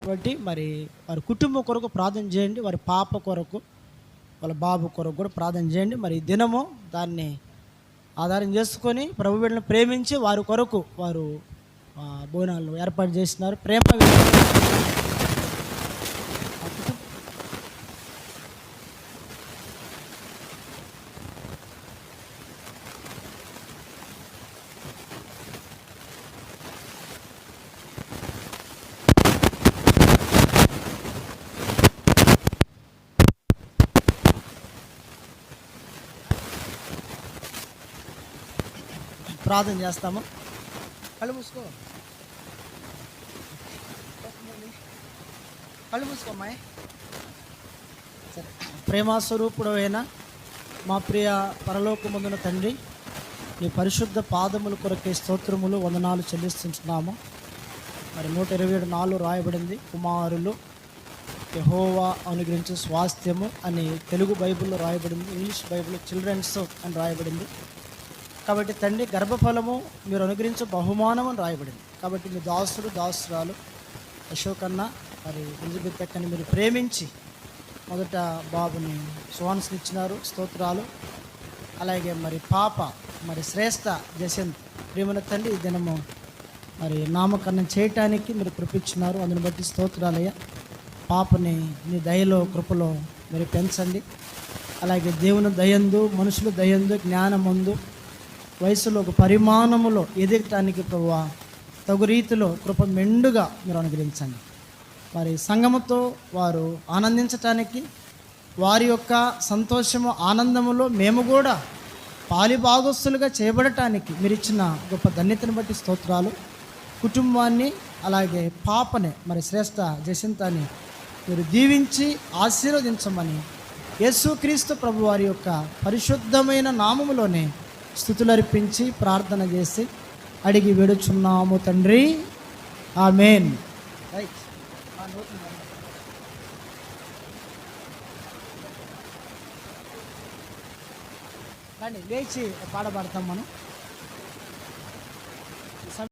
కాబట్టి మరి వారి కుటుంబం కొరకు ప్రార్థన చేయండి, వారి పాప కొరకు, వాళ్ళ బాబు కొరకు కూడా ప్రార్థన చేయండి. మరి ఈ దినము దాన్ని ఆధారం చేసుకొని ప్రభు బిడ్డలను ప్రేమించి వారి కొరకు వారు భోజనాలు ఏర్పాటు చేసినారు. ప్రేమ ప్రార్థన చేస్తాము. కళ్ళు మూసుకో, కళ్ళు మూసుకోమ్మాయి. సరే. ప్రేమాస్వరూపుడు అయిన మా ప్రియ పరలోకమందున తండ్రి, నీ పరిశుద్ధ పాదముల కొరకే స్తోత్రములు వందనాలు చెల్లిస్తున్నాము. మరి 127:4 రాయబడింది, కుమారులు యెహోవా అనుగ్రహించే స్వాస్థ్యము అని తెలుగు బైబిల్లో రాయబడింది. ఇంగ్లీష్ బైబిల్లో చిల్డ్రన్స్ అని రాయబడింది. కాబట్టి తండ్రి, గర్భఫలము మీరు అనుగ్రహించే బహుమానం అని రాయబడింది. కాబట్టి మీ దాసుడు దాసురాలు అశోక్ అన్న మరి ఎలిజబెత్ అక్కని మీరు ప్రేమించి మొదట బాబుని సువాన్స్ని ఇచ్చినారు, స్తోత్రాలు. అలాగే మరి పాప మరి శ్రేష్ఠ జసంత్ ప్రేమల తండ్రి, ఈ దినము మరి నామకరణం చేయటానికి మీరు కృపించినారు, అందుని బట్టి స్తోత్రాలయ్యా. పాపని మీ దయలో కృపలో మీరు పెంచండి. అలాగే దేవుని దయందు, మనుషుల దయందు, జ్ఞానమందు, వయసులో ఒక పరిమాణములో ఎదగటానికి ప్రభువా తగు రీతిలో కృప మెండుగా మీరు అనుగ్రహించండి. మరి సంఘముతో వారు ఆనందించటానికి, వారి యొక్క సంతోషము ఆనందములో మేము కూడా పాలిభాగస్తులుగా చేయబడటానికి మీరు ఇచ్చిన గొప్ప ధన్యతను బట్టి స్తోత్రాలు. కుటుంబాన్ని అలాగే పాపని మరి శ్రేష్ఠ జసంతాన్ని మీరు దీవించి ఆశీర్వదించమని యేసుక్రీస్తు ప్రభు వారి యొక్క పరిశుద్ధమైన నామములోనే స్తుతులర్పించి ప్రార్థన చేసి అడిగి వేడుచున్నాము తండ్రి, ఆమేన్. రైట్. లేచి పాడబడతాం మనం.